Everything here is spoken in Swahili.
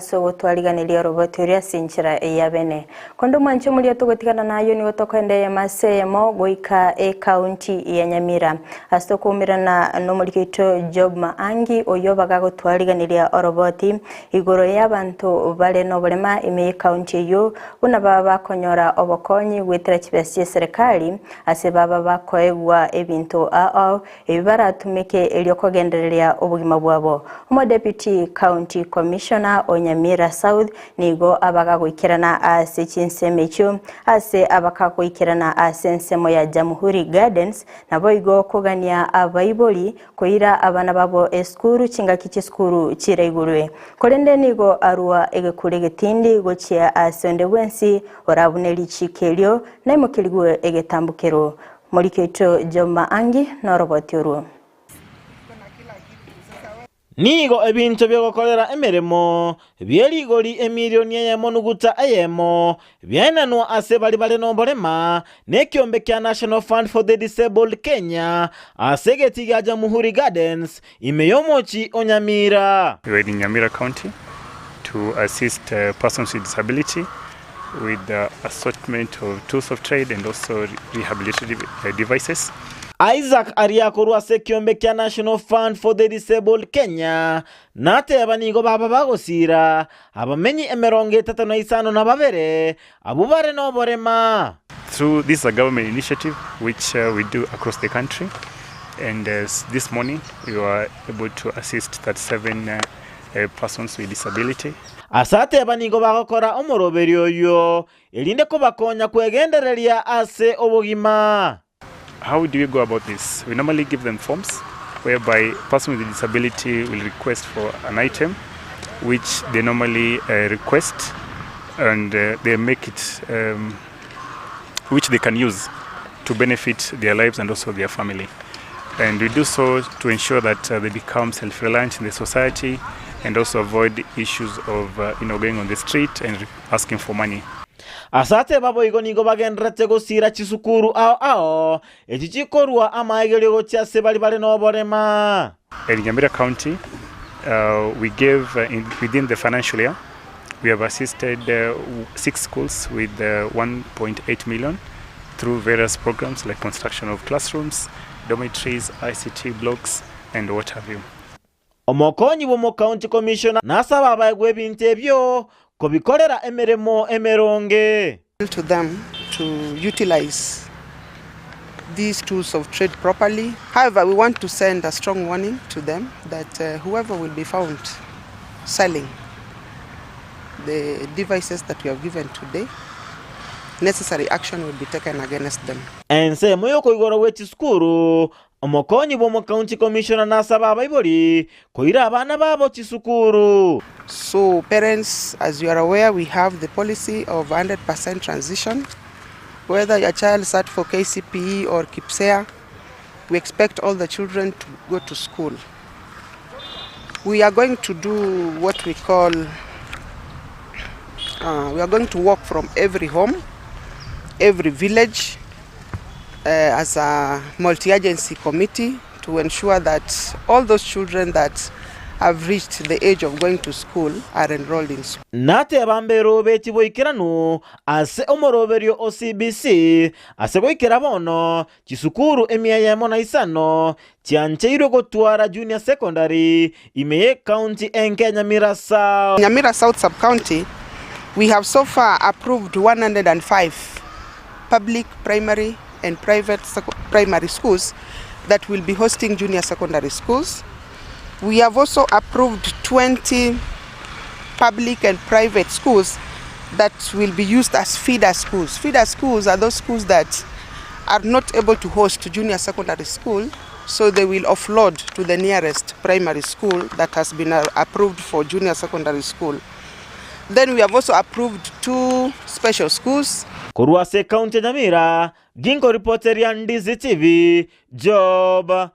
So twaliganilia roboti uria sinchira ya bene kondo mwancho mulia tugotikana nayo ni gotokende ya masemo goika county ya Nyamira astokumirana no mulikito job maangi oyobaga gotwaliganilia roboti igoro y'abantu bale no bolema ime county yo una baba konyora obokonyi gwitira kibesi serikali ase baba bakoegwa ebintu ebara tumike elyo kogenderelia obugima bwabo umo deputy county commissioner Nyamira South nigo abaga gwikirana ase chinseme cyo ase abaka gwikirana ase nsemo ya Jamhuri Gardens nabo igo kugania abaiboli koira abana babo eskuru chinga kicheskuru chireigurwe kolende nigo arua egekulegetindi gochia asonde wensi orabuneli chikelyo naimukirigwe egetambukero muliketo joma angi na roboti oru nigo ebintu byogokorera emeremo byeligoli emilioni y'emonuguta ayemo byenanwa ase bali nombolema nekiombe kya National Fund for the Disabled Kenya asegeti ya Jamhuri Gardens imeyomochi Onyamira. We are in Nyamira County to assist persons with disability with the assortment of tools of trade and also rehabilitative devices. Isaac Ariakorwa sekiombe kya National Fund for the Disabled Kenya nate abanigo baba bagosira abamenyi emeronge 35 na babere abubare no borema. Through this government initiative which we do across the country, and this morning we were able to assist 37 persons with disability. Asate abanigo bagokora omoroberi oyo elinde ko bakonya kwegenderelia ase obugima. How do we go about this? We normally give them forms whereby a person with a disability will request for an item which they normally request, and they make it which they can use to benefit their lives and also their family. And we do so to ensure that they become self-reliant in the society and also avoid issues of going on the street and asking for money. Asate babo igo nigo bagenrete gosira chisukuru echichikorwa amaegelego chiase bali no borema. In Nyamira County, we gave within the financial year, we have assisted 6 schools with 1.8 million through various programs like construction of classrooms, dormitories, ICT blocks, and what have you. Omokonyi bomo county commissioner nasaba abaegwe bintebyo kobikorera emeremo emeronge to them to utilize these tools of trade properly. However, we want to send a strong warning to them that whoever will be found selling the devices that we have given today, necessary action will be taken against them. Ense moyoko igoro wechi skuru omokonyi bomo county commissioner nasaba abaiboli koira abana babo chisukuru. So parents, as you are aware, we have the policy of 100% transition. Whether your child sat for KCPE or KIPSEA, we expect all the children to go to school. We are going to do what we call, we are going to walk from every home, every village, as a multi-agency committee to ensure that all those children that have reached the age of going to school are enrolled in school. Nate abambero beti boikiranu ase omoroberio OCBC ase boikira bono chisukuru emia ya mona isano chiancheiro gotwara junior secondary imeye county enke Nyamira South. Nyamira South sub-county, we have so far approved 105 public primary and private primary schools that will be hosting junior secondary schools. We have also approved 20 public and private schools that will be used as feeder schools. Feeder schools are those schools that are not able to host junior secondary school, so they will offload to the nearest primary school that has been approved for junior secondary school. Then we have also approved 2 special schools. Kurwase County Nyamira, Gingo reporter ya Ndizi TV, Job